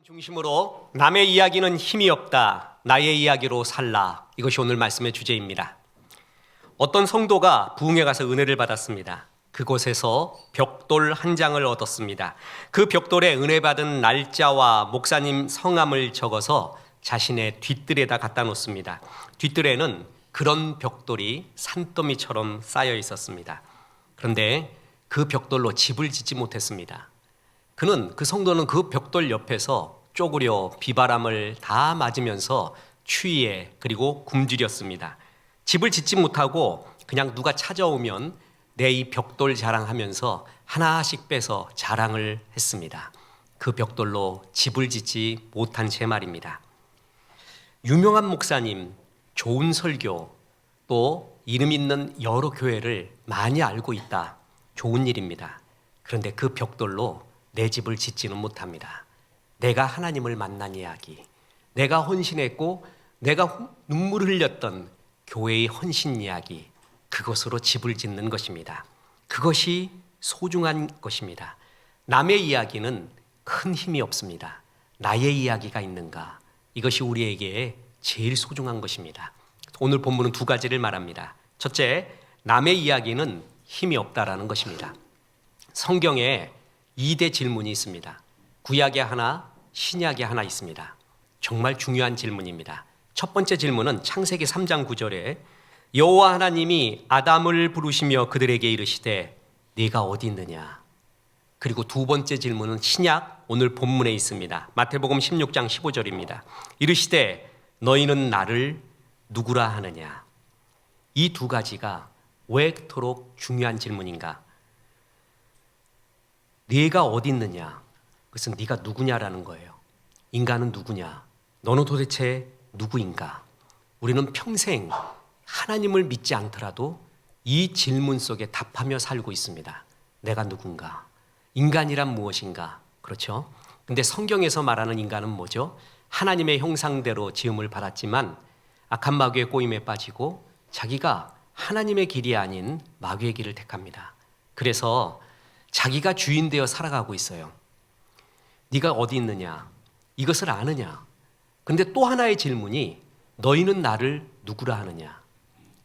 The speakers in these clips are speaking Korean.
중심으로 남의 이야기는 힘이 없다. 나의 이야기로 살라. 이것이 오늘 말씀의 주제입니다. 어떤 성도가 부흥에 가서 은혜를 받았습니다. 그곳에서 벽돌 한 장을 얻었습니다. 그 벽돌에 은혜 받은 날짜와 목사님 성함을 적어서 자신의 뒷뜰에다 갖다 놓습니다. 뒷뜰에는 그런 벽돌이 산더미처럼 쌓여 있었습니다. 그런데 그 벽돌로 집을 짓지 못했습니다. 그 성도는 그 벽돌 옆에서 쪼그려 비바람을 다 맞으면서 추위에 그리고 굶주렸습니다. 집을 짓지 못하고 그냥 누가 찾아오면 내 이 벽돌 자랑하면서 하나씩 빼서 자랑을 했습니다. 그 벽돌로 집을 짓지 못한 채 말입니다. 유명한 목사님, 좋은 설교, 또 이름 있는 여러 교회를 많이 알고 있다. 좋은 일입니다. 그런데 그 벽돌로 내 집을 짓지는 못합니다. 내가 하나님을 만난 이야기, 내가 헌신했고 내가 눈물을 흘렸던 교회의 헌신 이야기, 그것으로 집을 짓는 것입니다. 그것이 소중한 것입니다. 남의 이야기는 큰 힘이 없습니다. 나의 이야기가 있는가? 이것이 우리에게 제일 소중한 것입니다. 오늘 본문은 두 가지를 말합니다. 첫째, 남의 이야기는 힘이 없다라는 것입니다. 성경에 2대 질문이 있습니다. 구약에 하나, 신약에 하나 있습니다. 정말 중요한 질문입니다. 첫 번째 질문은 창세기 3장 9절에 여호와 하나님이 아담을 부르시며 그들에게 이르시되 네가 어디 있느냐. 그리고 두 번째 질문은 신약 오늘 본문에 있습니다. 마태복음 16장 15절입니다. 이르시되 너희는 나를 누구라 하느냐. 이 두 가지가 왜 그토록 중요한 질문인가? 네가 어디 있느냐? 그것은 네가 누구냐라는 거예요. 인간은 누구냐? 너는 도대체 누구인가? 우리는 평생 하나님을 믿지 않더라도 이 질문 속에 답하며 살고 있습니다. 내가 누군가? 인간이란 무엇인가? 그렇죠? 근데 성경에서 말하는 인간은 뭐죠? 하나님의 형상대로 지음을 받았지만 악한 마귀의 꼬임에 빠지고 자기가 하나님의 길이 아닌 마귀의 길을 택합니다. 그래서 자기가 주인 되어 살아가고 있어요. 네가 어디 있느냐? 이것을 아느냐? 그런데 또 하나의 질문이 너희는 나를 누구라 하느냐?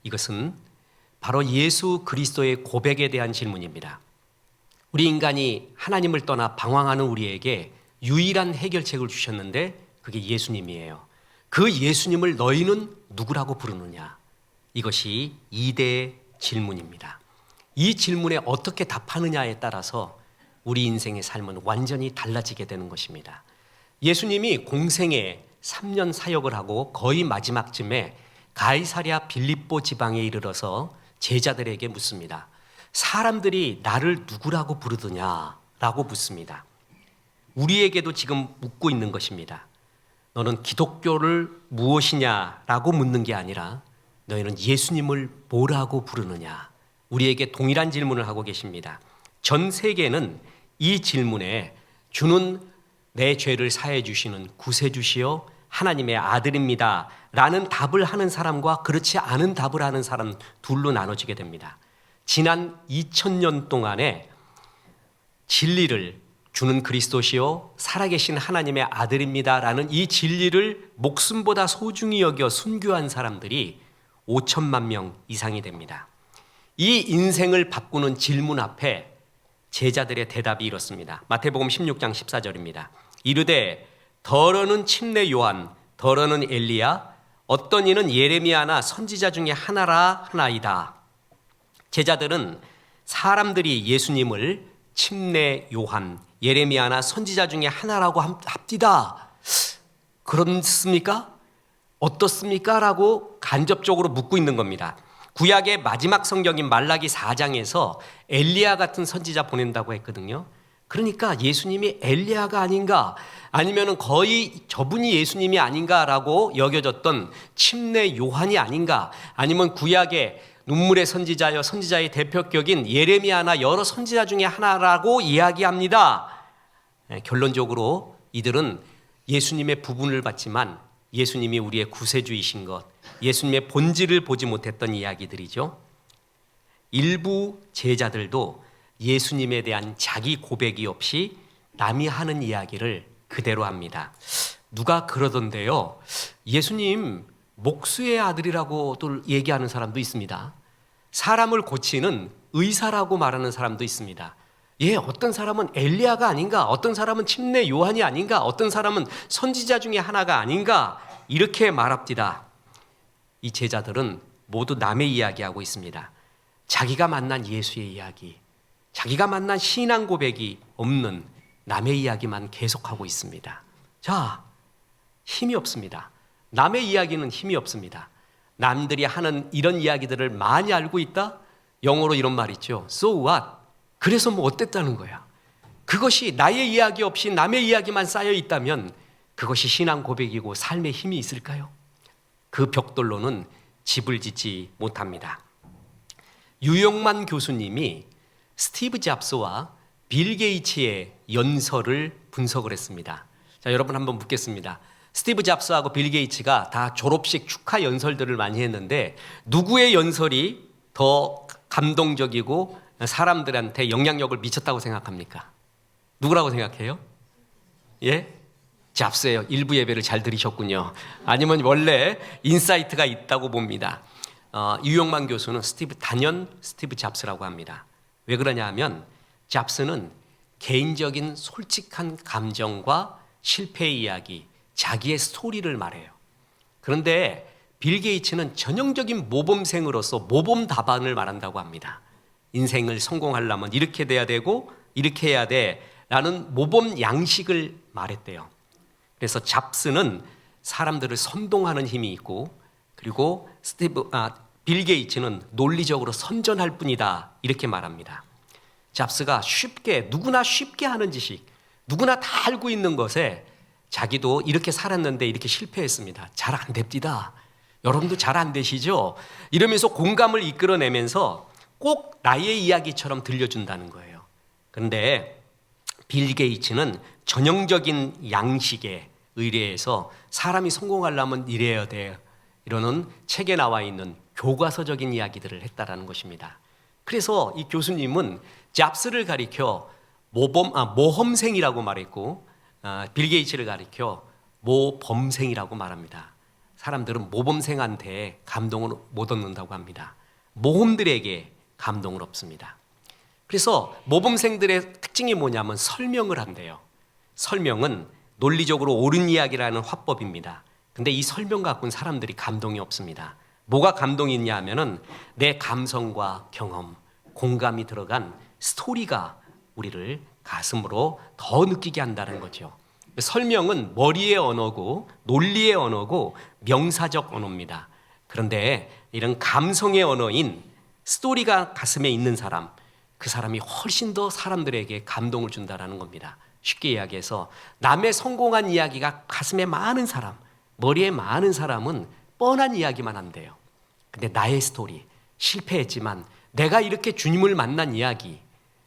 이것은 바로 예수 그리스도의 고백에 대한 질문입니다. 우리 인간이 하나님을 떠나 방황하는 우리에게 유일한 해결책을 주셨는데 그게 예수님이에요. 그 예수님을 너희는 누구라고 부르느냐? 이것이 2대 질문입니다. 이 질문에 어떻게 답하느냐에 따라서 우리 인생의 삶은 완전히 달라지게 되는 것입니다. 예수님이 공생에 3년 사역을 하고 거의 마지막쯤에 가이사랴 빌립보 지방에 이르러서 제자들에게 묻습니다. 사람들이 나를 누구라고 부르느냐라고 묻습니다. 우리에게도 지금 묻고 있는 것입니다. 너는 기독교를 무엇이냐라고 묻는 게 아니라 너희는 예수님을 뭐라고 부르느냐? 우리에게 동일한 질문을 하고 계십니다. 전 세계는 이 질문에 주는 내 죄를 사해 주시는 구세주시요 하나님의 아들입니다 라는 답을 하는 사람과 그렇지 않은 답을 하는 사람 둘로 나눠지게 됩니다. 지난 2000년 동안에 진리를 주는 그리스도시요 살아계신 하나님의 아들입니다 라는 이 진리를 목숨보다 소중히 여겨 순교한 사람들이 5천만 명 이상이 됩니다. 이 인생을 바꾸는 질문 앞에 제자들의 대답이 이렇습니다. 마태복음 16장 14절입니다. 이르되 더러는 침례 요한, 더러는 엘리야, 어떤 이는 예레미야나 선지자 중에 하나라 하나이다. 제자들은 사람들이 예수님을 침례 요한, 예레미야나 선지자 중에 하나라고 합디다. 그렇습니까? 어떻습니까? 라고 간접적으로 묻고 있는 겁니다. 구약의 마지막 성경인 말라기 4장에서 엘리야 같은 선지자 보낸다고 했거든요. 그러니까 예수님이 엘리야가 아닌가 아니면 거의 저분이 예수님이 아닌가라고 여겨졌던 침례 요한이 아닌가 아니면 구약의 눈물의 선지자여 선지자의 대표격인 예레미야나 여러 선지자 중에 하나라고 이야기합니다. 결론적으로 이들은 예수님의 부분을 봤지만 예수님이 우리의 구세주이신 것, 예수님의 본질을 보지 못했던 이야기들이죠. 일부 제자들도 예수님에 대한 자기 고백이 없이 남이 하는 이야기를 그대로 합니다. 누가 그러던데요, 예수님 목수의 아들이라고도 얘기하는 사람도 있습니다. 사람을 고치는 의사라고 말하는 사람도 있습니다. 어떤 사람은 엘리야가 아닌가, 어떤 사람은 침례 요한이 아닌가, 어떤 사람은 선지자 중에 하나가 아닌가, 이렇게 말합니다. 이 제자들은 모두 남의 이야기하고 있습니다. 자기가 만난 예수의 이야기, 자기가 만난 신앙 고백이 없는 남의 이야기만 계속하고 있습니다. 자, 힘이 없습니다. 남의 이야기는 힘이 없습니다. 남들이 하는 이런 이야기들을 많이 알고 있다? 영어로 이런 말 있죠. So what? 그래서 뭐 어땠다는 거야. 그것이 나의 이야기 없이 남의 이야기만 쌓여 있다면 그것이 신앙 고백이고 삶의 힘이 있을까요? 그 벽돌로는 집을 짓지 못합니다. 유영만 교수님이 스티브 잡스와 빌 게이츠의 연설을 분석을 했습니다. 자, 여러분 한번 묻겠습니다. 스티브 잡스하고 빌 게이츠가 다 졸업식 축하 연설들을 많이 했는데 누구의 연설이 더 감동적이고 사람들한테 영향력을 미쳤다고 생각합니까? 누구라고 생각해요? 잡스예요. 일부 예배를 잘 들으셨군요. 아니면 원래 인사이트가 있다고 봅니다. 유영만 교수는 단연 스티브 잡스라고 합니다. 왜 그러냐 하면 잡스는 개인적인 솔직한 감정과 실패의 이야기, 자기의 스토리를 말해요. 그런데 빌 게이츠는 전형적인 모범생으로서 모범 답안을 말한다고 합니다. 인생을 성공하려면 이렇게 돼야 되고 이렇게 해야 돼 라는 모범 양식을 말했대요. 그래서 잡스는 사람들을 선동하는 힘이 있고, 그리고 빌 게이츠는 논리적으로 선전할 뿐이다, 이렇게 말합니다. 잡스가 누구나 쉽게 하는 지식, 누구나 다 알고 있는 것에 자기도 이렇게 살았는데 이렇게 실패했습니다. 잘 안 됩니다. 여러분도 잘 안 되시죠? 이러면서 공감을 이끌어내면서 꼭 나의 이야기처럼 들려준다는 거예요. 그런데 빌 게이츠는 전형적인 양식에 의뢰해서 사람이 성공하려면 이래야 돼, 이러는 책에 나와 있는 교과서적인 이야기들을 했다라는 것입니다. 그래서 이 교수님은 잡스를 가리켜 모험생이라고 말했고, 빌 게이츠를 가리켜 모범생이라고 말합니다. 사람들은 모범생한테 감동을 못 얻는다고 합니다. 모험들에게 감동을 얻습니다. 그래서 모범생들의 특징이 뭐냐면 설명을 한대요. 설명은 논리적으로 옳은 이야기라는 화법입니다. 근데 이 설명 갖고는 사람들이 감동이 없습니다. 뭐가 감동이 있냐 하면은 내 감성과 경험, 공감이 들어간 스토리가 우리를 가슴으로 더 느끼게 한다는 거죠. 설명은 머리의 언어고 논리의 언어고 명사적 언어입니다. 그런데 이런 감성의 언어인 스토리가 가슴에 있는 사람, 그 사람이 훨씬 더 사람들에게 감동을 준다는 겁니다. 쉽게 이야기해서 남의 성공한 이야기가 가슴에 많은 사람, 머리에 많은 사람은 뻔한 이야기만 한대요. 근데 나의 스토리, 실패했지만 내가 이렇게 주님을 만난 이야기,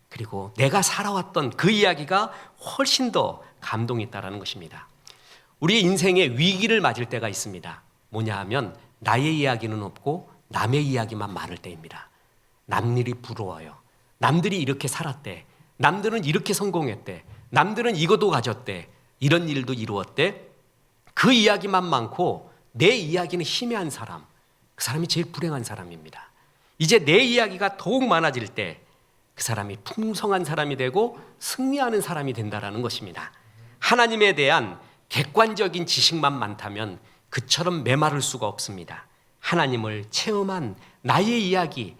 그리고 내가 살아왔던 그 이야기가 훨씬 더 감동이 있다는 것입니다. 우리의 인생에 위기를 맞을 때가 있습니다. 뭐냐 하면 나의 이야기는 없고 남의 이야기만 많을 때입니다. 남일이 부러워요. 남들이 이렇게 살았대. 남들은 이렇게 성공했대. 남들은 이것도 가졌대. 이런 일도 이루었대. 그 이야기만 많고 내 이야기는 희미한 사람, 그 사람이 제일 불행한 사람입니다. 이제 내 이야기가 더욱 많아질 때 그 사람이 풍성한 사람이 되고 승리하는 사람이 된다는 것입니다. 하나님에 대한 객관적인 지식만 많다면 그처럼 메마를 수가 없습니다. 하나님을 체험한 나의 이야기,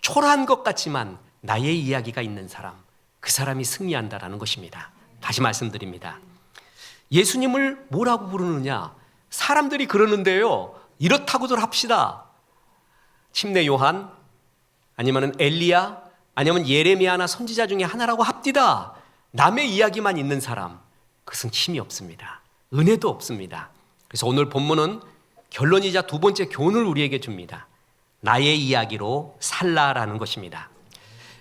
초라한 것 같지만 나의 이야기가 있는 사람, 그 사람이 승리한다는 것입니다. 다시 말씀드립니다. 예수님을 뭐라고 부르느냐? 사람들이 그러는데요, 이렇다고들 합시다. 침례 요한, 아니면 엘리야, 아니면 예레미야나 선지자 중에 하나라고 합디다. 남의 이야기만 있는 사람, 그것은 힘이 없습니다. 은혜도 없습니다. 그래서 오늘 본문은 결론이자 두 번째 교훈을 우리에게 줍니다. 나의 이야기로 살라라는 것입니다.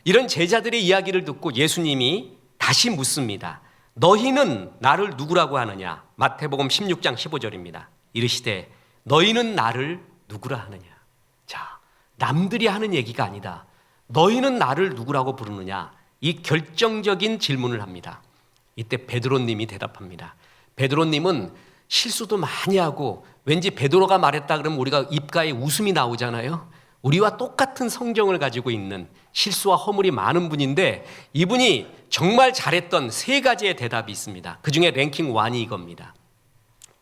이런 제자들의 이야기를 듣고 예수님이 다시 묻습니다. 너희는 나를 누구라고 하느냐? 마태복음 16장 15절입니다. 이르시되 너희는 나를 누구라 하느냐? 자, 남들이 하는 얘기가 아니다. 너희는 나를 누구라고 부르느냐? 이 결정적인 질문을 합니다. 이때 베드로님이 대답합니다. 베드로님은 실수도 많이 하고 왠지 베드로가 말했다 그러면 우리가 입가에 웃음이 나오잖아요. 우리와 똑같은 성정을 가지고 있는 실수와 허물이 많은 분인데 이분이 정말 잘했던 세 가지의 대답이 있습니다. 그중에 랭킹 1이 이겁니다.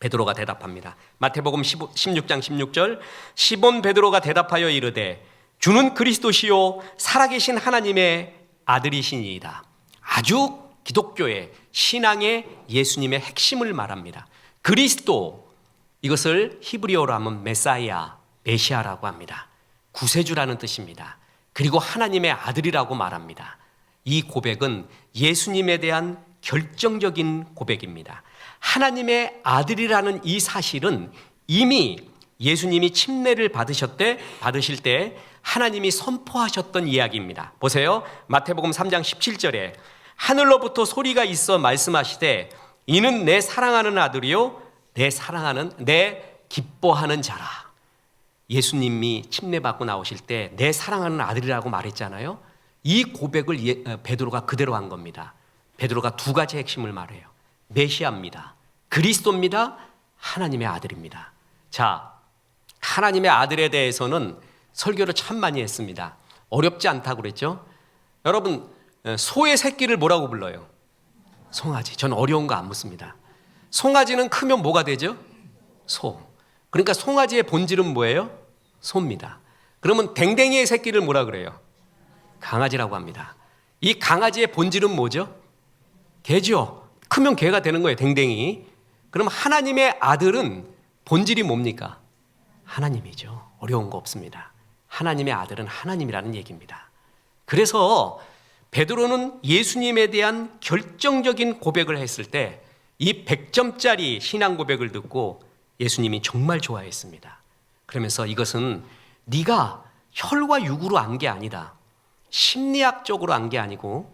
베드로가 대답합니다. 마태복음 16장 16절 시몬 베드로가 대답하여 이르되 주는 그리스도시요 살아계신 하나님의 아들이시니이다. 아주 기독교의 신앙의 예수님의 핵심을 말합니다. 그리스도, 이것을 히브리어로 하면 메사이아, 메시아라고 합니다. 구세주라는 뜻입니다. 그리고 하나님의 아들이라고 말합니다. 이 고백은 예수님에 대한 결정적인 고백입니다. 하나님의 아들이라는 이 사실은 이미 예수님이 침례를 받으실 때 하나님이 선포하셨던 이야기입니다. 보세요. 마태복음 3장 17절에 하늘로부터 소리가 있어 말씀하시되 이는 내 사랑하는 아들이요 내 기뻐하는 자라. 예수님이 침례받고 나오실 때 내 사랑하는 아들이라고 말했잖아요. 이 고백을 베드로가 그대로 한 겁니다. 베드로가 두 가지 핵심을 말해요. 메시아입니다. 그리스도입니다. 하나님의 아들입니다. 자, 하나님의 아들에 대해서는 설교를 참 많이 했습니다. 어렵지 않다고 그랬죠? 여러분, 소의 새끼를 뭐라고 불러요? 송아지. 전 어려운 거 안 묻습니다. 송아지는 크면 뭐가 되죠? 소. 그러니까 송아지의 본질은 뭐예요? 소입니다. 그러면 댕댕이의 새끼를 뭐라 그래요? 강아지라고 합니다. 이 강아지의 본질은 뭐죠? 개죠. 크면 개가 되는 거예요, 댕댕이. 그럼 하나님의 아들은 본질이 뭡니까? 하나님이죠. 어려운 거 없습니다. 하나님의 아들은 하나님이라는 얘기입니다. 그래서 베드로는 예수님에 대한 결정적인 고백을 했을 때 이 100점짜리 신앙 고백을 듣고 예수님이 정말 좋아했습니다. 그러면서 이것은 네가 혈과 육으로 안 게 아니다. 심리학적으로 안 게 아니고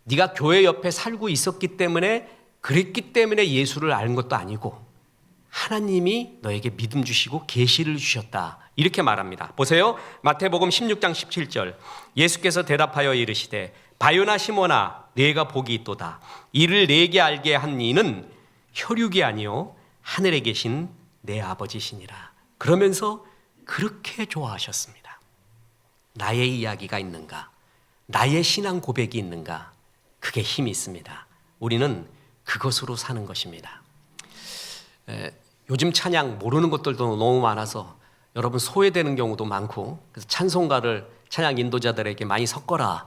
네가 교회 옆에 살고 있었기 때문에 그랬기 때문에 예수를 아는 것도 아니고 하나님이 너에게 믿음 주시고 계시를 주셨다. 이렇게 말합니다. 보세요. 마태복음 16장 17절 예수께서 대답하여 이르시되 바요나 시몬아 네가 복이 있도다. 이를 내게 알게 한 이는 혈육이 아니요 하늘에 계신 내 아버지시니라. 그러면서 그렇게 좋아하셨습니다. 나의 이야기가 있는가? 나의 신앙 고백이 있는가? 그게 힘이 있습니다. 우리는 그것으로 사는 것입니다. 요즘 찬양 모르는 것들도 너무 많아서 여러분 소외되는 경우도 많고 그래서 찬송가를 찬양 인도자들에게 많이 섞어라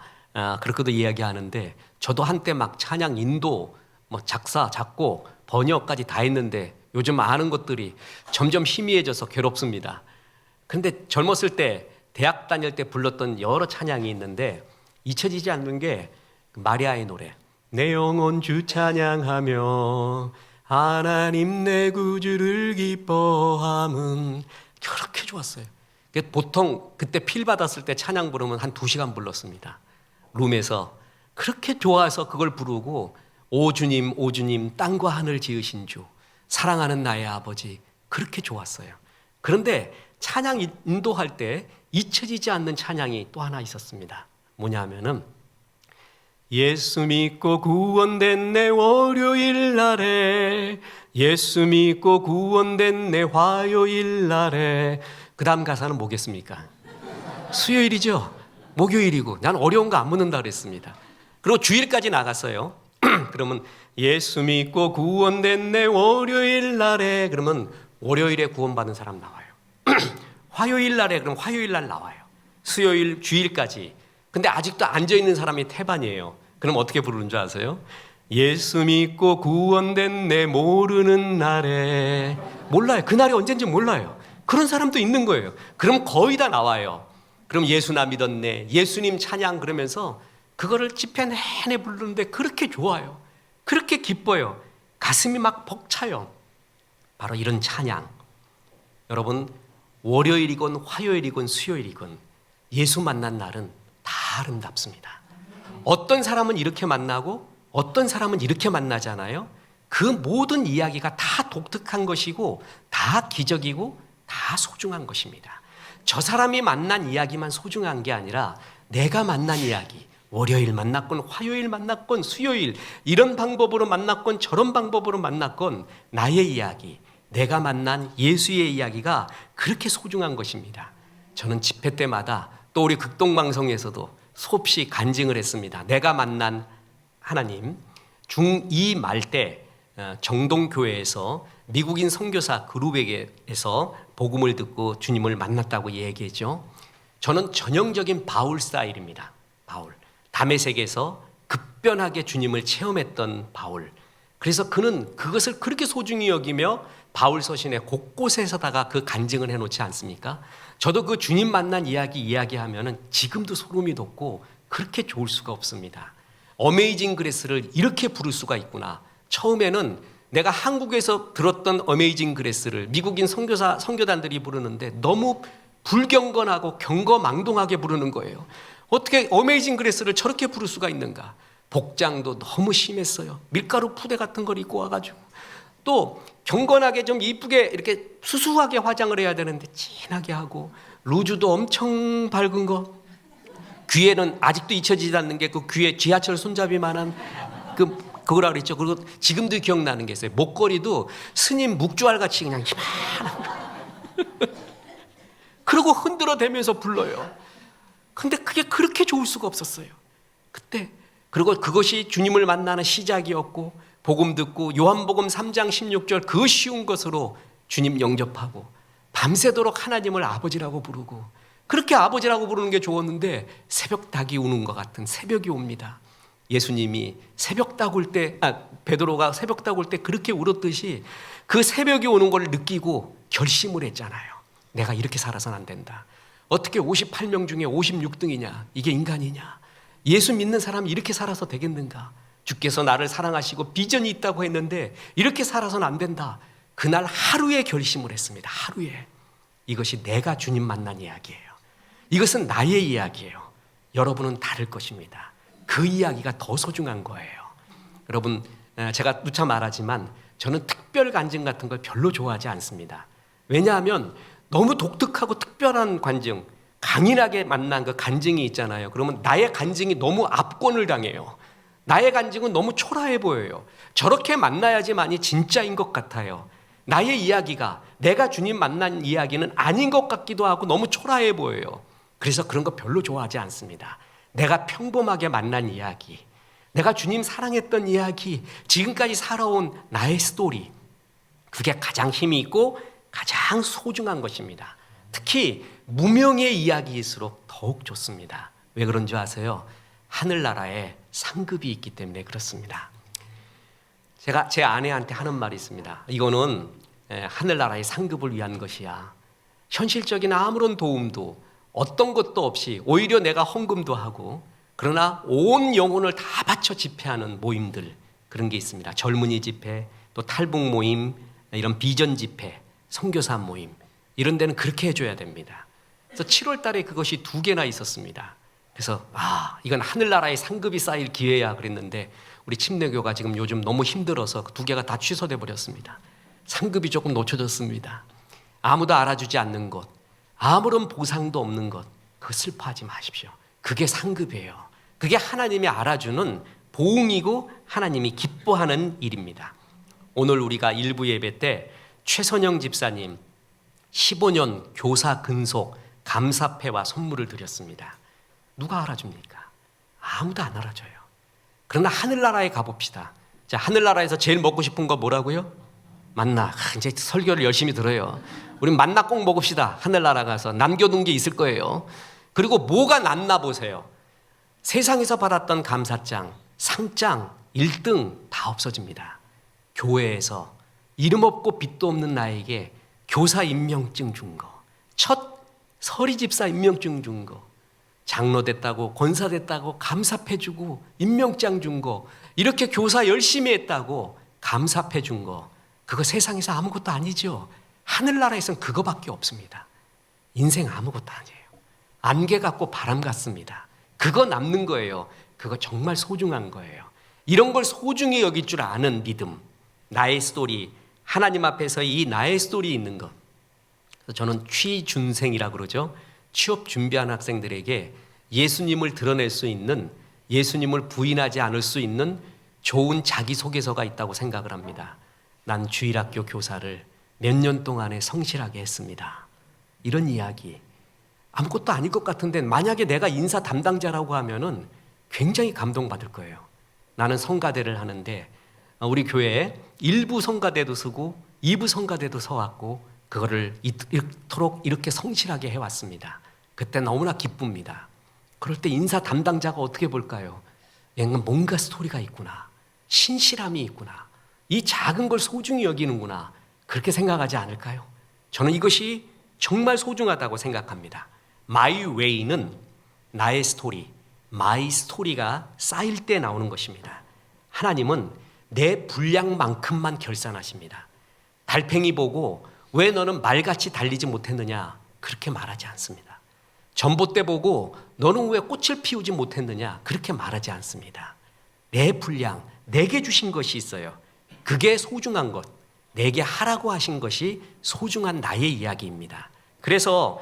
그렇게도 이야기하는데 저도 한때 막 찬양 인도 뭐 작사 작곡 번역까지 다 했는데 요즘 아는 것들이 점점 희미해져서 괴롭습니다. 근데 젊었을 때 대학 다닐 때 불렀던 여러 찬양이 있는데 잊혀지지 않는 게 마리아의 노래 내 영혼 주 찬양하며 하나님 내 구주를 기뻐함은 그렇게 좋았어요. 보통 그때 필 받았을 때 찬양 부르면 한 2시간 불렀습니다. 룸에서 그렇게 좋아서 그걸 부르고 오 주님 오 주님 땅과 하늘 지으신 주 사랑하는 나의 아버지 그렇게 좋았어요. 그런데 찬양 인도할 때 잊혀지지 않는 찬양이 또 하나 있었습니다. 뭐냐면은 예수 믿고 구원된 내 월요일 날에 예수 믿고 구원된 내 화요일 날에 그 다음 가사는 뭐겠습니까? 수요일이죠. 목요일이고 난 어려운 거 안 묻는다 그랬습니다. 그리고 주일까지 나갔어요. 그러면 예수 믿고 구원된 내 월요일 날에 그러면 월요일에 구원받은 사람 나와요. 화요일 날에 그럼 화요일 날 나와요. 수요일 주일까지. 근데 아직도 앉아있는 사람이 태반이에요. 그럼 어떻게 부르는 줄 아세요? 예수 믿고 구원된 내 모르는 날에 몰라요. 그날이 언젠지 몰라요. 그런 사람도 있는 거예요. 그럼 거의 다 나와요. 그럼 예수 나 믿었네 예수님 찬양 그러면서 그거를 집회 내내 부르는데 그렇게 좋아요. 그렇게 기뻐요. 가슴이 막 벅차요. 바로 이런 찬양 여러분 월요일이건 화요일이건 수요일이건 예수 만난 날은 다 아름답습니다. 어떤 사람은 이렇게 만나고 어떤 사람은 이렇게 만나잖아요. 그 모든 이야기가 다 독특한 것이고 다 기적이고 다 소중한 것입니다. 저 사람이 만난 이야기만 소중한 게 아니라 내가 만난 이야기, 월요일 만났건 화요일 만났건 수요일 이런 방법으로 만났건 저런 방법으로 만났건 나의 이야기, 내가 만난 예수의 이야기가 그렇게 소중한 것입니다. 저는 집회 때마다 또 우리 극동방송에서도 수없이 간증을 했습니다. 내가 만난 하나님. 중2 말 때 정동교회에서 미국인 선교사 그룹에게서 복음을 듣고 주님을 만났다고 얘기했죠. 저는 전형적인 바울 스타일입니다. 바울. 다메섹에서 급변하게 주님을 체험했던 바울. 그래서 그는 그것을 그렇게 소중히 여기며 바울 서신에 곳곳에서다가 그 간증을 해놓지 않습니까? 저도 그 주님 만난 이야기하면은 지금도 소름이 돋고 그렇게 좋을 수가 없습니다. 어메이징 그레스를 이렇게 부를 수가 있구나. 처음에는 내가 한국에서 들었던 어메이징 그레스를 미국인 선교단들이 부르는데 너무 불경건하고 경거망동하게 부르는 거예요. 어떻게 어메이징 그레스를 저렇게 부를 수가 있는가? 복장도 너무 심했어요. 밀가루 푸대 같은 걸 입고 와가지고 또 경건하게 좀 이쁘게 이렇게 수수하게 화장을 해야 되는데 진하게 하고 루즈도 엄청 밝은 거, 귀에는 아직도 잊혀지지 않는 게 그 귀에 지하철 손잡이만한 그거라 그랬죠. 그리고 지금도 기억나는 게 있어요. 목걸이도 스님 묵주알같이 그냥 희만한 거. 그리고 흔들어대면서 불러요. 근데 그게 그렇게 좋을 수가 없었어요. 그때. 그리고 그것이 주님을 만나는 시작이었고 복음 듣고 요한복음 3장 16절 그 쉬운 것으로 주님 영접하고 밤새도록 하나님을 아버지라고 부르고 그렇게 아버지라고 부르는 게 좋았는데 새벽 닭이 우는 것 같은 새벽이 옵니다. 예수님이 새벽 닭 울 때, 베드로가 새벽 닭 울 때 그렇게 울었듯이 그 새벽이 오는 걸 느끼고 결심을 했잖아요. 내가 이렇게 살아서는 안 된다. 어떻게 58명 중에 56등이냐? 이게 인간이냐? 예수 믿는 사람이 이렇게 살아서 되겠는가? 주께서 나를 사랑하시고 비전이 있다고 했는데 이렇게 살아서는 안 된다. 그날 하루에 결심을 했습니다. 하루에. 이것이 내가 주님 만난 이야기예요. 이것은 나의 이야기예요. 여러분은 다를 것입니다. 그 이야기가 더 소중한 거예요. 여러분, 제가 누차 말하지만 저는 특별 간증 같은 걸 별로 좋아하지 않습니다. 왜냐하면 너무 독특하고 특별한 간증, 강인하게 만난 그 간증이 있잖아요. 그러면 나의 간증이 너무 압권을 당해요. 나의 간증은 너무 초라해 보여요. 저렇게 만나야지만이 진짜인 것 같아요. 나의 이야기가 내가 주님 만난 이야기는 아닌 것 같기도 하고 너무 초라해 보여요. 그래서 그런 거 별로 좋아하지 않습니다. 내가 평범하게 만난 이야기, 내가 주님 사랑했던 이야기, 지금까지 살아온 나의 스토리, 그게 가장 힘이 있고 가장 소중한 것입니다. 특히 무명의 이야기일수록 더욱 좋습니다. 왜 그런 줄 아세요? 하늘나라에 상급이 있기 때문에 그렇습니다. 제가 제 아내한테 하는 말이 있습니다. 이거는 하늘나라의 상급을 위한 것이야. 현실적인 아무런 도움도 어떤 것도 없이 오히려 내가 헌금도 하고 그러나 온 영혼을 다 바쳐 집회하는 모임들, 그런 게 있습니다. 젊은이 집회, 또 탈북 모임, 이런 비전 집회, 선교사 모임, 이런 데는 그렇게 해줘야 됩니다. 그래서 7월 달에 그것이 2개나 있었습니다. 그래서 이건 하늘나라의 상급이 쌓일 기회야 그랬는데 우리 침례교가 지금 요즘 너무 힘들어서 2개가 다 취소돼 버렸습니다. 상급이 조금 놓쳐졌습니다. 아무도 알아주지 않는 것, 아무런 보상도 없는 것, 그거 슬퍼하지 마십시오. 그게 상급이에요. 그게 하나님이 알아주는 보응이고 하나님이 기뻐하는 일입니다. 오늘 우리가 일부 예배 때 최선영 집사님 15년 교사 근속 감사패와 선물을 드렸습니다. 누가 알아줍니까? 아무도 안 알아줘요. 그러나 하늘나라에 가봅시다. 자, 하늘나라에서 제일 먹고 싶은 거 뭐라고요? 만나. 이제 설교를 열심히 들어요. 우리 만나 꼭 먹읍시다. 하늘나라 가서 남겨둔 게 있을 거예요. 그리고 뭐가 낫나 보세요. 세상에서 받았던 감사장, 상장, 1등 다 없어집니다. 교회에서 이름 없고 빚도 없는 나에게 교사 임명증 준 거, 첫 서리집사 임명증 준 거, 장로 됐다고 권사 됐다고 감사패 주고 임명장 준 거, 이렇게 교사 열심히 했다고 감사패 준 거, 그거 세상에서 아무것도 아니죠. 하늘나라에서는 그거밖에 없습니다. 인생 아무것도 아니에요. 안개 같고 바람 같습니다. 그거 남는 거예요. 그거 정말 소중한 거예요. 이런 걸 소중히 여길 줄 아는 믿음, 나의 스토리, 하나님 앞에서 이 나의 스토리 있는 것. 저는 취준생이라고 그러죠. 취업 준비하는 학생들에게 예수님을 드러낼 수 있는 예수님을 부인하지 않을 수 있는 좋은 자기소개서가 있다고 생각을 합니다. 난 주일학교 교사를 몇 년 동안에 성실하게 했습니다. 이런 이야기. 아무것도 아닐 것 같은데 만약에 내가 인사 담당자라고 하면은 굉장히 감동받을 거예요. 나는 성가대를 하는데 우리 교회에 1부 성가대도 쓰고 2부 성가대도 서왔고 그거를 이토록 이렇게 성실하게 해왔습니다. 그때 너무나 기쁩니다. 그럴 때 인사 담당자가 어떻게 볼까요? 뭔가 스토리가 있구나. 신실함이 있구나. 이 작은 걸 소중히 여기는구나. 그렇게 생각하지 않을까요? 저는 이것이 정말 소중하다고 생각합니다. My Way는 나의 스토리, My Story가 쌓일 때 나오는 것입니다. 하나님은 내 분량만큼만 결산하십니다. 달팽이 보고 왜 너는 말같이 달리지 못했느냐 그렇게 말하지 않습니다. 전봇대 보고 너는 왜 꽃을 피우지 못했느냐 그렇게 말하지 않습니다. 내 분량, 내게 주신 것이 있어요. 그게 소중한 것, 내게 하라고 하신 것이 소중한 나의 이야기입니다. 그래서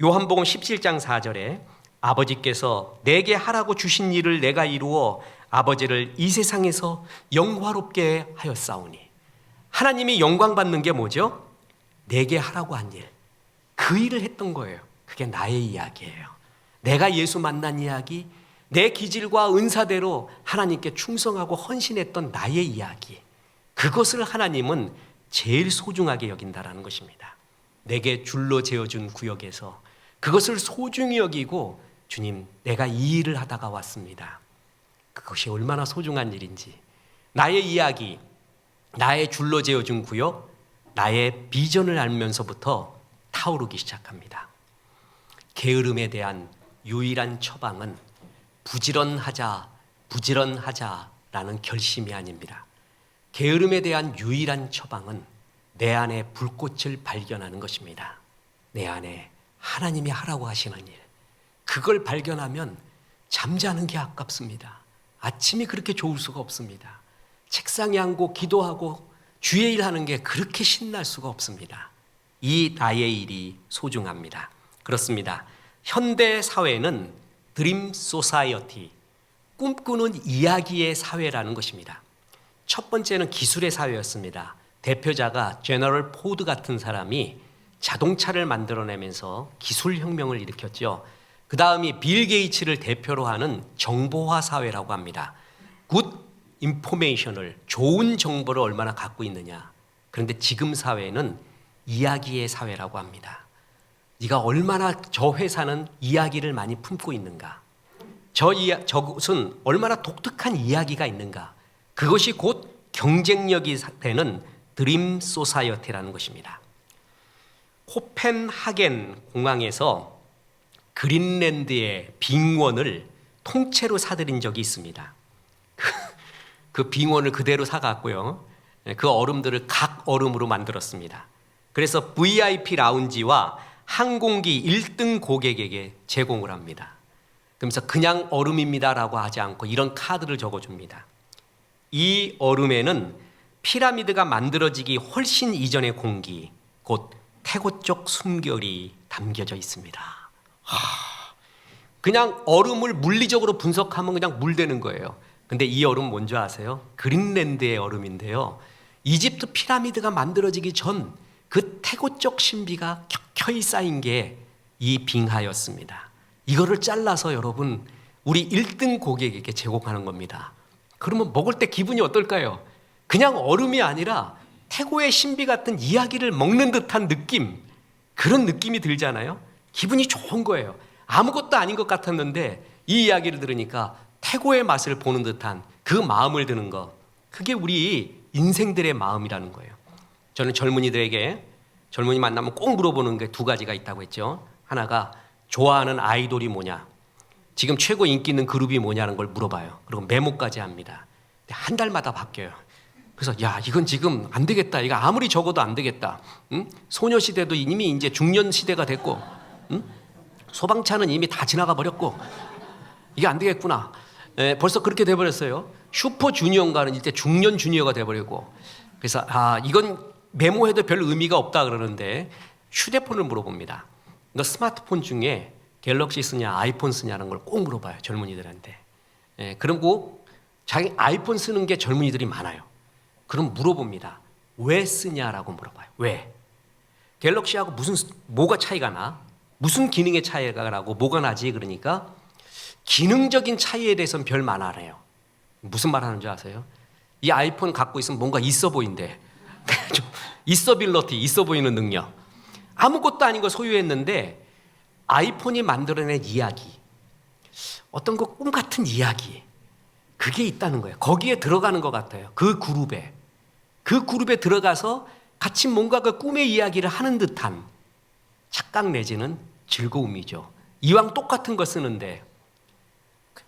요한복음 17장 4절에 아버지께서 내게 하라고 주신 일을 내가 이루어 아버지를 이 세상에서 영화롭게 하였사오니, 하나님이 영광 받는 게 뭐죠? 내게 하라고 한 일, 그 일을 했던 거예요. 그게 나의 이야기예요. 내가 예수 만난 이야기, 내 기질과 은사대로 하나님께 충성하고 헌신했던 나의 이야기, 그것을 하나님은 제일 소중하게 여긴다라는 것입니다. 내게 줄로 재어준 구역에서 그것을 소중히 여기고, 주님, 내가 이 일을 하다가 왔습니다. 그것이 얼마나 소중한 일인지, 나의 이야기, 나의 줄로 재어준 구역, 나의 비전을 알면서부터 타오르기 시작합니다. 게으름에 대한 유일한 처방은 부지런하자라는 결심이 아닙니다. 게으름에 대한 유일한 처방은 내 안에 불꽃을 발견하는 것입니다. 내 안에 하나님이 하라고 하시는 일, 그걸 발견하면 잠자는 게 아깝습니다. 아침이 그렇게 좋을 수가 없습니다. 책상에 앉고 기도하고 주의 일하는 게 그렇게 신날 수가 없습니다. 이 나의 일이 소중합니다. 그렇습니다. 현대 사회는 드림 소사이어티, 꿈꾸는 이야기의 사회라는 것입니다. 첫 번째는 기술의 사회였습니다. 대표자가 제너럴 포드 같은 사람이 자동차를 만들어내면서 기술혁명을 일으켰죠. 그 다음이 빌 게이츠를 대표로 하는 정보화 사회라고 합니다. 굿 인포메이션을, 좋은 정보를 얼마나 갖고 있느냐. 그런데 지금 사회는 이야기의 사회라고 합니다. 네가 얼마나 저 회사는 이야기를 많이 품고 있는가, 저것은 얼마나 독특한 이야기가 있는가, 그것이 곧 경쟁력이 되는 드림 소사이어티라는 것입니다. 코펜하겐 공항에서 그린랜드의 빙원을 통째로 사들인 적이 있습니다. 그 빙원을 그대로 사갔고요, 그 얼음들을 각 얼음으로 만들었습니다. 그래서 VIP 라운지와 항공기 1등 고객에게 제공을 합니다. 그러면서 그냥 얼음입니다라고 하지 않고 이런 카드를 적어줍니다. 이 얼음에는 피라미드가 만들어지기 훨씬 이전의 공기, 곧 태고 쪽 숨결이 담겨져 있습니다. 그냥 얼음을 물리적으로 분석하면 그냥 물 되는 거예요. 근데 이 얼음 뭔지 아세요? 그린랜드의 얼음인데요, 이집트 피라미드가 만들어지기 전 그 태고 쪽 신비가 켜켜이 쌓인 게 이 빙하였습니다. 이거를 잘라서 여러분 우리 1등 고객에게 제공하는 겁니다. 그러면 먹을 때 기분이 어떨까요? 그냥 얼음이 아니라 태고의 신비 같은 이야기를 먹는 듯한 느낌, 그런 느낌이 들잖아요. 기분이 좋은 거예요. 아무것도 아닌 것 같았는데 이 이야기를 들으니까 태고의 맛을 보는 듯한 그 마음을 드는 거, 그게 우리 인생들의 마음이라는 거예요. 저는 젊은이 만나면 꼭 물어보는 게 두 가지가 있다고 했죠. 하나가 좋아하는 아이돌이 뭐냐, 지금 최고 인기 있는 그룹이 뭐냐는 걸 물어봐요. 그리고 메모까지 합니다. 근데 한 달마다 바뀌어요. 그래서 야, 이건 지금 안 되겠다, 이거 아무리 적어도 안 되겠다, 소녀시대도 이미 이제 중년시대가 됐고, 소방차는 이미 다 지나가 버렸고, 이게 안 되겠구나. 벌써 그렇게 돼버렸어요. 슈퍼주니어인가는 이제 중년 주니어가 돼버리고, 그래서 이건 메모해도 별 의미가 없다 그러는데 휴대폰을 물어봅니다. 너 스마트폰 중에 갤럭시 쓰냐 아이폰 쓰냐는 걸 꼭 물어봐요, 젊은이들한테. 그리고 자기 아이폰 쓰는 게 젊은이들이 많아요. 그럼 물어봅니다. 왜 쓰냐라고 물어봐요. 왜? 갤럭시하고 뭐가 차이가 나? 무슨 기능의 차이가 나고 뭐가 나지? 그러니까 기능적인 차이에 대해서는 별 말 안 해요. 무슨 말 하는 줄 아세요? 이 아이폰 갖고 있으면 뭔가 있어 보인대. 좀 있어빌러티, 있어 보이는 능력. 아무것도 아닌 거 소유했는데 아이폰이 만들어낸 이야기, 어떤 거 꿈 같은 이야기, 그게 있다는 거예요. 거기에 들어가는 것 같아요. 그 그룹에 들어가서 같이 뭔가 그 꿈의 이야기를 하는 듯한 착각 내지는 즐거움이죠. 이왕 똑같은 거 쓰는데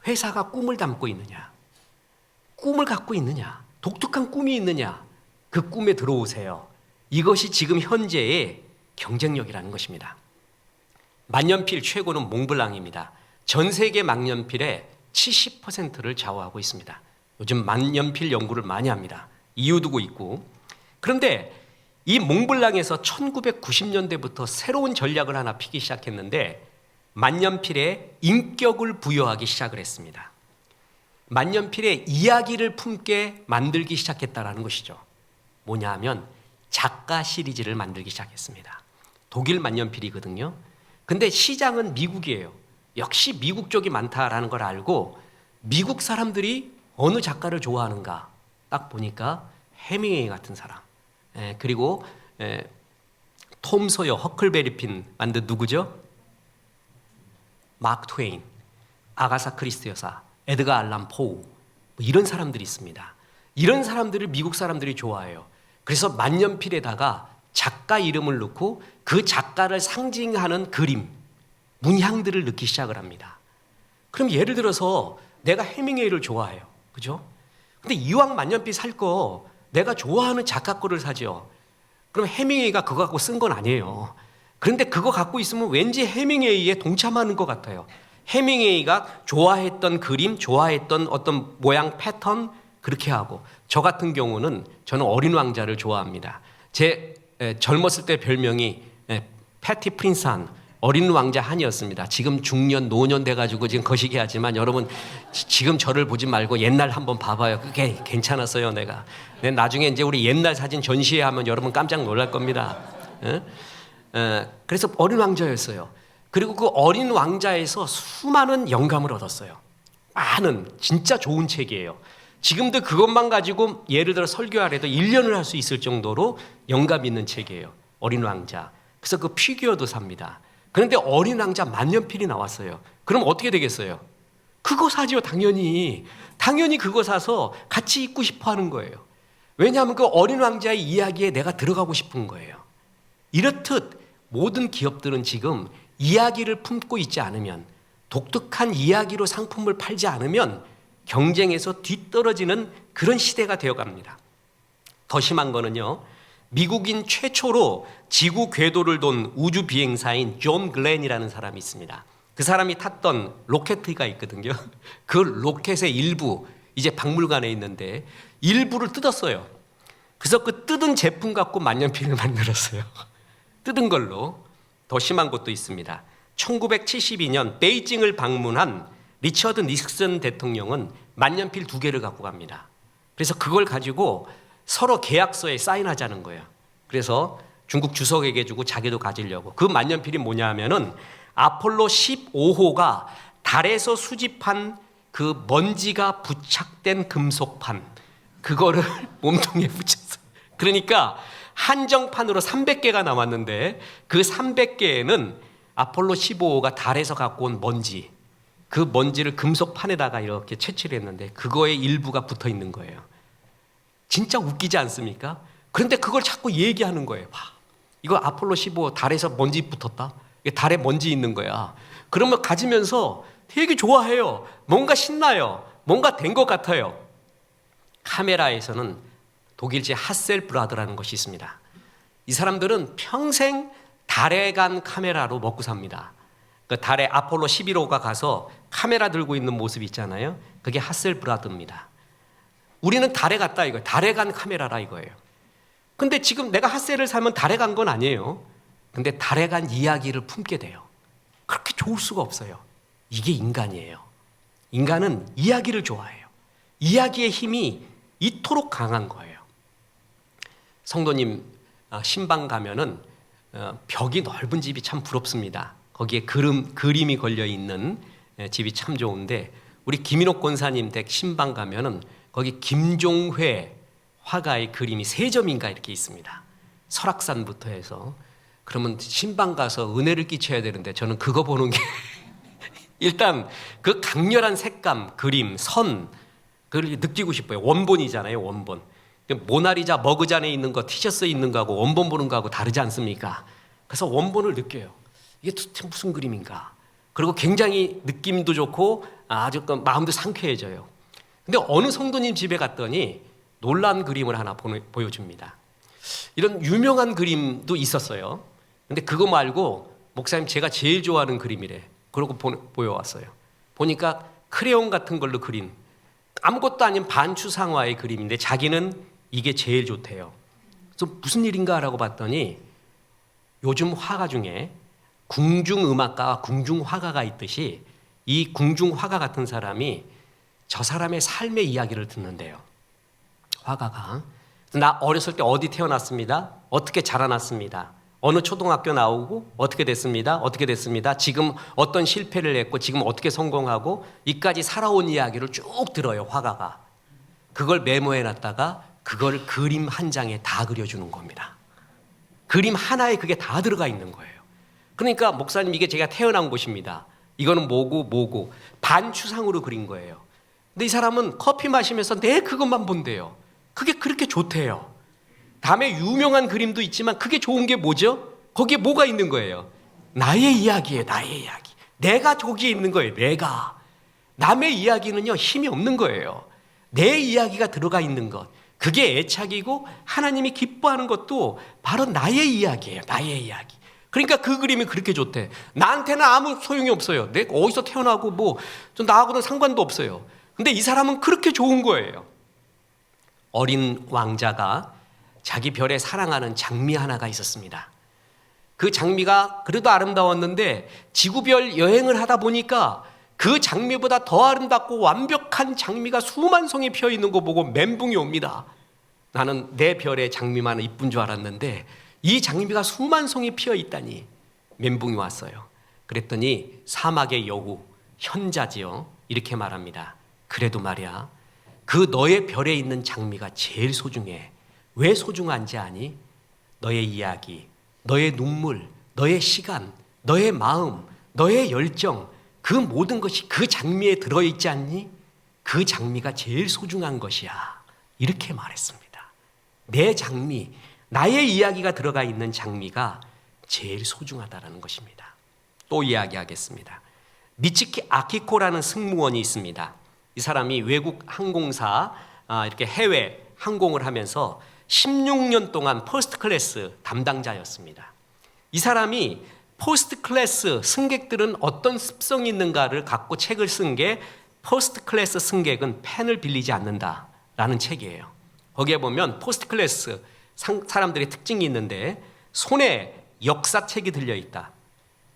회사가 꿈을 담고 있느냐, 꿈을 갖고 있느냐, 독특한 꿈이 있느냐, 그 꿈에 들어오세요. 이것이 지금 현재의 경쟁력이라는 것입니다. 만년필 최고는 몽블랑입니다. 전 세계 만년필의 70%를 좌우하고 있습니다. 요즘 만년필 연구를 많이 합니다. 이유 두고 있고. 그런데 이 몽블랑에서 1990년대부터 새로운 전략을 하나 피기 시작했는데 만년필에 인격을 부여하기 시작을 했습니다. 만년필에 이야기를 품게 만들기 시작했다는 것이죠. 뭐냐 하면 작가 시리즈를 만들기 시작했습니다. 독일 만년필이거든요. 근데 시장은 미국이에요. 역시 미국 쪽이 많다라는 걸 알고 미국 사람들이 어느 작가를 좋아하는가 딱 보니까 해밍웨이 같은 사람, 그리고 톰 소여, 허클베리 핀 만든 누구죠? 마크 트웨인, 아가사 크리스티 여사, 에드가 알란 포우, 이런 사람들이 있습니다. 이런 사람들을 미국 사람들이 좋아해요. 그래서 만년필에다가 작가 이름을 넣고 그 작가를 상징하는 그림, 문향들을 넣기 시작을 합니다. 그럼 예를 들어서 내가 해밍웨이를 좋아해요. 그죠? 근데 이왕 만년필 살 거 내가 좋아하는 작가 거를 사죠. 그럼 해밍웨이가 그거 갖고 쓴 건 아니에요. 그런데 그거 갖고 있으면 왠지 해밍웨이에 동참하는 것 같아요. 해밍웨이가 좋아했던 그림, 좋아했던 어떤 모양 패턴 그렇게 하고, 저 같은 경우는 저는 어린 왕자를 좋아합니다. 제 젊었을 때 별명이 패티 프린스 한, 어린 왕자 한이었습니다. 지금 중년 노년 돼가지고 지금 거시기 하지만 여러분 지금 저를 보지 말고 옛날 한번 봐봐요. 그게 괜찮았어요. 내가 나중에 이제 우리 옛날 사진 전시회하면 여러분 깜짝 놀랄 겁니다. 그래서 어린 왕자였어요. 그리고 그 어린 왕자에서 수많은 영감을 얻었어요. 많은 진짜 좋은 책이에요. 지금도 그것만 가지고 예를 들어 설교하래도 1년을 할 수 있을 정도로 영감 있는 책이에요. 어린 왕자. 그래서 그 피규어도 삽니다. 그런데 어린 왕자 만년필이 나왔어요. 그럼 어떻게 되겠어요? 그거 사죠, 당연히. 당연히 그거 사서 같이 입고 싶어 하는 거예요. 왜냐하면 그 어린 왕자의 이야기에 내가 들어가고 싶은 거예요. 이렇듯 모든 기업들은 지금 이야기를 품고 있지 않으면, 독특한 이야기로 상품을 팔지 않으면 경쟁에서 뒤떨어지는 그런 시대가 되어갑니다. 더 심한 거는요, 미국인 최초로 지구 궤도를 돈 우주 비행사인 존 글렌이라는 사람이 있습니다. 그 사람이 탔던 로켓가 있거든요. 그 로켓의 일부 이제 박물관에 있는데 일부를 뜯었어요. 그래서 그 뜯은 제품 갖고 만년필을 만들었어요. 뜯은 걸로. 더 심한 것도 있습니다. 1972년 베이징을 방문한 리처드 닉슨 대통령은 만년필 2개를 갖고 갑니다. 그래서 그걸 가지고 서로 계약서에 사인하자는 거예요. 그래서 중국 주석에게 주고 자기도 가지려고. 그 만년필이 뭐냐 하면은 아폴로 15호가 달에서 수집한 그 먼지가 부착된 금속판, 그거를 몸통에 붙였어요. 그러니까 한정판으로 300개가 남았는데 그 300개에는 아폴로 15호가 달에서 갖고 온 먼지, 그 먼지를 금속판에다가 이렇게 채취를 했는데 그거의 일부가 붙어 있는 거예요. 진짜 웃기지 않습니까? 그런데 그걸 자꾸 얘기하는 거예요. 와, 이거 아폴로 15 달에서 먼지 붙었다. 달에 먼지 있는 거야. 그러면 가지면서 되게 좋아해요. 뭔가 신나요. 뭔가 된 것 같아요. 카메라에서는 독일제 하셀브라드라는 것이 있습니다. 이 사람들은 평생 달에 간 카메라로 먹고 삽니다. 그 달에 아폴로 11호가 가서 카메라 들고 있는 모습 있잖아요. 그게 하셀브라드입니다. 우리는 달에 갔다 이거예요. 달에 간 카메라라 이거예요. 근데 지금 내가 핫셀을 사면 달에 간 건 아니에요. 근데 달에 간 이야기를 품게 돼요. 그렇게 좋을 수가 없어요. 이게 인간이에요. 인간은 이야기를 좋아해요. 이야기의 힘이 이토록 강한 거예요. 성도님 신방 가면은 벽이 넓은 집이 참 부럽습니다. 거기에 그림이 걸려 있는 집이 참 좋은데, 우리 김인옥 권사님 댁 신방 가면은 거기 김종회 화가의 그림이 3점인가 이렇게 있습니다. 설악산부터 해서. 그러면 신방 가서 은혜를 끼쳐야 되는데 저는 그거 보는 게 일단 그 강렬한 색감, 그림, 선, 그걸 느끼고 싶어요. 원본이잖아요, 원본. 모나리자 머그잔에 있는 거, 티셔츠에 있는 거하고 원본 보는 거하고 다르지 않습니까? 그래서 원본을 느껴요. 이게 도대체 무슨 그림인가? 그리고 굉장히 느낌도 좋고 아주 마음도 상쾌해져요. 근데 어느 성도님 집에 갔더니 놀란 그림을 하나 보여줍니다. 이런 유명한 그림도 있었어요. 근데 그거 말고 목사님 제가 제일 좋아하는 그림이래. 그러고 보여왔어요. 보니까 크레용 같은 걸로 그린 아무것도 아닌 반추상화의 그림인데 자기는 이게 제일 좋대요. 그래서 무슨 일인가 라고 봤더니 요즘 화가 중에 궁중음악가와 궁중화가가 있듯이 이 궁중화가 같은 사람이 저 사람의 삶의 이야기를 듣는데요. 화가가. 나 어렸을 때 어디 태어났습니다. 어떻게 자라났습니다. 어느 초등학교 나오고 어떻게 됐습니다. 어떻게 됐습니다. 지금 어떤 실패를 했고 지금 어떻게 성공하고 이까지 살아온 이야기를 쭉 들어요. 화가가. 그걸 메모해놨다가 그걸 그림 한 장에 다 그려주는 겁니다. 그림 하나에 그게 다 들어가 있는 거예요. 그러니까 목사님 이게 제가 태어난 곳입니다. 이거는 뭐고 반추상으로 그린 거예요. 근데 이 사람은 커피 마시면서 내 그것만 본대요. 그게 그렇게 좋대요. 다음에 유명한 그림도 있지만 그게 좋은 게 뭐죠? 거기에 뭐가 있는 거예요? 나의 이야기예요. 나의 이야기. 내가 저기에 있는 거예요. 내가. 남의 이야기는요 힘이 없는 거예요. 내 이야기가 들어가 있는 것, 그게 애착이고 하나님이 기뻐하는 것도 바로 나의 이야기예요. 나의 이야기. 그러니까 그 그림이 그렇게 좋대. 나한테는 아무 소용이 없어요. 내가 어디서 태어나고 뭐 좀 나하고는 상관도 없어요. 근데 이 사람은 그렇게 좋은 거예요. 어린 왕자가 자기 별에 사랑하는 장미 하나가 있었습니다. 그 장미가 그래도 아름다웠는데 지구별 여행을 하다 보니까 그 장미보다 더 아름답고 완벽한 장미가 수만 송이 피어 있는 거 보고 멘붕이 옵니다. 나는 내 별에 장미만 이쁜 줄 알았는데 이 장미가 수만 송이 피어 있다니 멘붕이 왔어요. 그랬더니 사막의 여우 현자지요 이렇게 말합니다. 그래도 말이야, 그 너의 별에 있는 장미가 제일 소중해. 왜 소중한지 아니? 너의 이야기, 너의 눈물, 너의 시간, 너의 마음, 너의 열정, 그 모든 것이 그 장미에 들어있지 않니? 그 장미가 제일 소중한 것이야. 이렇게 말했습니다. 내 장미, 나의 이야기가 들어가 있는 장미가 제일 소중하다는 것입니다. 또 이야기하겠습니다. 미츠키 아키코라는 승무원이 있습니다. 이 사람이 외국 항공사 이렇게 해외 항공을 하면서 16년 동안 퍼스트 클래스 담당자였습니다. 이 사람이 퍼스트 클래스 승객들은 어떤 습성이 있는가를 갖고 책을 쓴 게 퍼스트 클래스 승객은 펜을 빌리지 않는다라는 책이에요. 거기에 보면 퍼스트 클래스 사람들의 특징이 있는데 손에 역사책이 들려있다.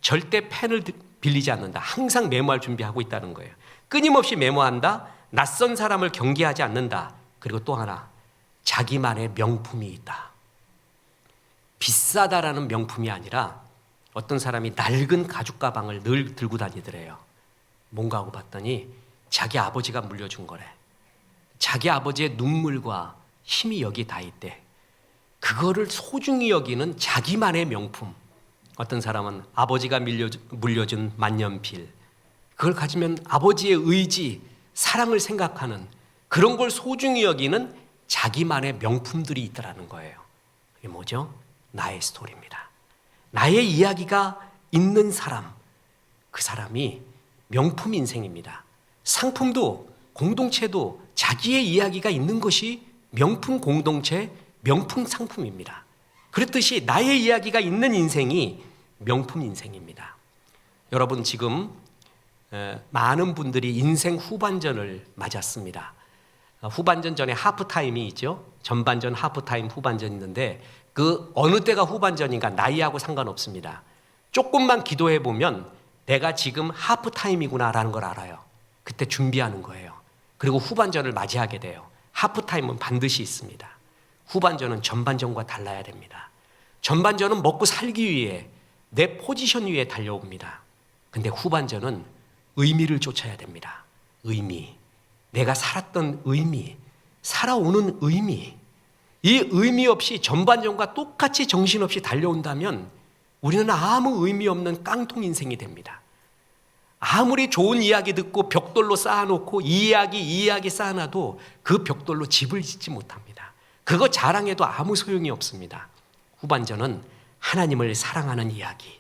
절대 펜을 빌리지 않는다. 항상 메모할 준비하고 있다는 거예요. 끊임없이 메모한다. 낯선 사람을 경계하지 않는다. 그리고 또 하나, 자기만의 명품이 있다. 비싸다라는 명품이 아니라 어떤 사람이 낡은 가죽 가방을 늘 들고 다니더래요. 뭔가 하고 봤더니 자기 아버지가 물려준 거래. 자기 아버지의 눈물과 힘이 여기 다 있대. 그거를 소중히 여기는 자기만의 명품. 어떤 사람은 아버지가 물려준 만년필, 그걸 가지면 아버지의 의지, 사랑을 생각하는 그런 걸 소중히 여기는 자기만의 명품들이 있다라는 거예요. 그게 뭐죠? 나의 스토리입니다. 나의 이야기가 있는 사람, 그 사람이 명품 인생입니다. 상품도 공동체도 자기의 이야기가 있는 것이 명품 공동체, 명품 상품입니다. 그렇듯이 나의 이야기가 있는 인생이 명품 인생입니다. 여러분 지금 많은 분들이 인생 후반전을 맞았습니다. 후반전 전에 하프타임이 있죠. 전반전, 하프타임, 후반전 있는데 그 어느 때가 후반전인가 나이하고 상관없습니다. 조금만 기도해 보면 내가 지금 하프타임이구나라는 걸 알아요. 그때 준비하는 거예요. 그리고 후반전을 맞이하게 돼요. 하프타임은 반드시 있습니다. 후반전은 전반전과 달라야 됩니다. 전반전은 먹고 살기 위해 내 포지션 위에 달려옵니다. 근데 후반전은 의미를 쫓아야 됩니다. 의미, 내가 살았던 의미, 살아오는 의미. 이 의미 없이 전반전과 똑같이 정신없이 달려온다면 우리는 아무 의미 없는 깡통 인생이 됩니다. 아무리 좋은 이야기 듣고 벽돌로 쌓아놓고 이 이야기 쌓아놔도 그 벽돌로 집을 짓지 못합니다. 그거 자랑해도 아무 소용이 없습니다. 후반전은 하나님을 사랑하는 이야기,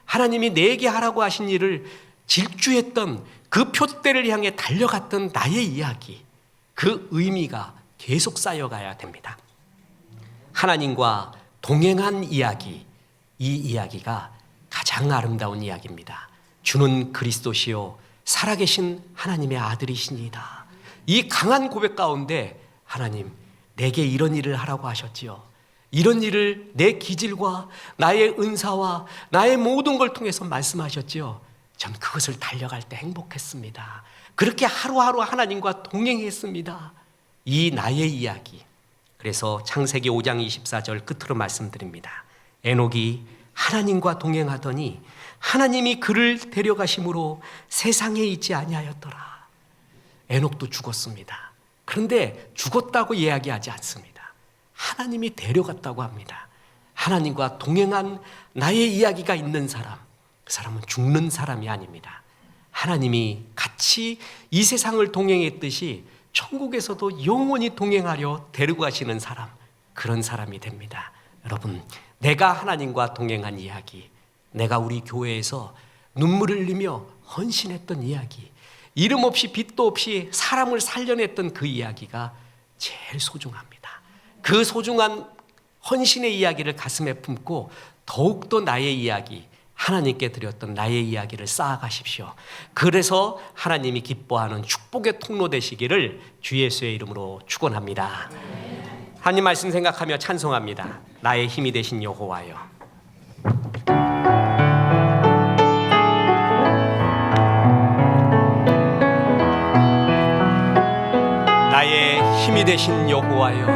하나님이 내게 하라고 하신 일을 질주했던 그 표대를 향해 달려갔던 나의 이야기, 그 의미가 계속 쌓여가야 됩니다. 하나님과 동행한 이야기, 이 이야기가 가장 아름다운 이야기입니다. 주는 그리스도시요 살아계신 하나님의 아들이시니이다. 이 강한 고백 가운데 하나님, 내게 이런 일을 하라고 하셨지요. 이런 일을 내 기질과 나의 은사와 나의 모든 걸 통해서 말씀하셨지요. 전 그것을 달려갈 때 행복했습니다. 그렇게 하루하루 하나님과 동행했습니다. 이 나의 이야기. 그래서 창세기 5장 24절 끝으로 말씀드립니다. 에녹이 하나님과 동행하더니 하나님이 그를 데려가심으로 세상에 있지 아니하였더라. 에녹도 죽었습니다. 그런데 죽었다고 이야기하지 않습니다. 하나님이 데려갔다고 합니다. 하나님과 동행한 나의 이야기가 있는 사람, 그 사람은 죽는 사람이 아닙니다. 하나님이 같이 이 세상을 동행했듯이 천국에서도 영원히 동행하려 데리고 가시는 사람, 그런 사람이 됩니다. 여러분, 내가 하나님과 동행한 이야기, 내가 우리 교회에서 눈물을 흘리며 헌신했던 이야기, 이름 없이 빛도 없이 사람을 살려냈던 그 이야기가 제일 소중합니다. 그 소중한 헌신의 이야기를 가슴에 품고 더욱더 나의 이야기, 하나님께 드렸던 나의 이야기를 쌓아가십시오. 그래서 하나님이 기뻐하는 축복의 통로 되시기를 주 예수의 이름으로 축원합니다. 하나님 말씀 생각하며 찬송합니다. 나의 힘이 되신 여호와여. 나의 힘이 되신 여호와여.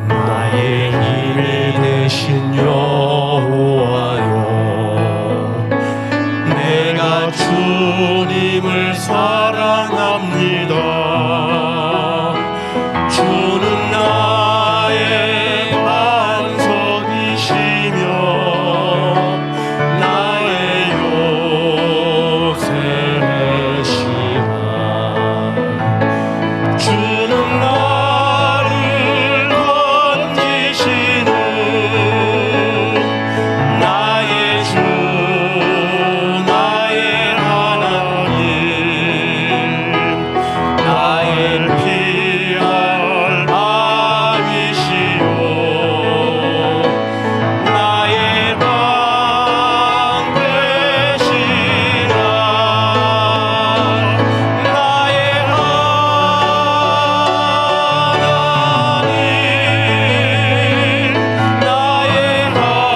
나의 힘이 되신 여호와여. 내가 주님을 사랑합니다. 주는 나의 반석이시며 나의 요새시라. 주는 나를 건지시는 나의 주, 나의 하나님, 나의 피할 바위시요 나의 방 되시라. 나의 하나님, 나의 하나님,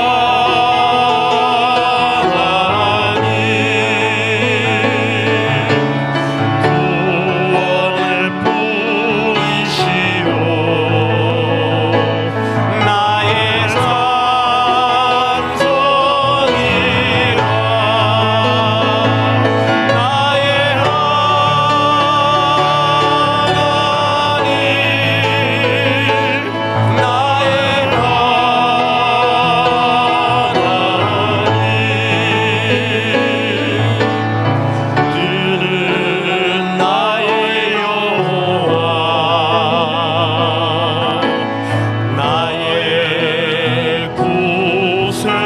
구원을 보이시오 나의 산성이라. 나의 하나님, 나의 하나님, 주는 나의 여호와, 나의 구세주.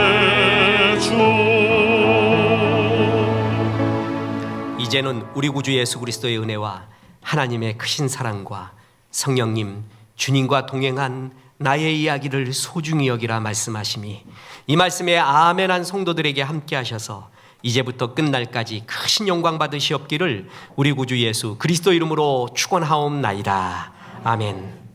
이제는 우리 구주 예수 그리스도의 은혜와 하나님의 크신 사랑과 성령님 주님과 동행한 나의 이야기를 소중히 여기라 말씀하심이 이 말씀에 아멘한 성도들에게 함께 하셔서 이제부터 끝날까지 크신 영광 받으시옵기를 우리 구주 예수 그리스도 이름으로 축원하옵나이다. 아멘.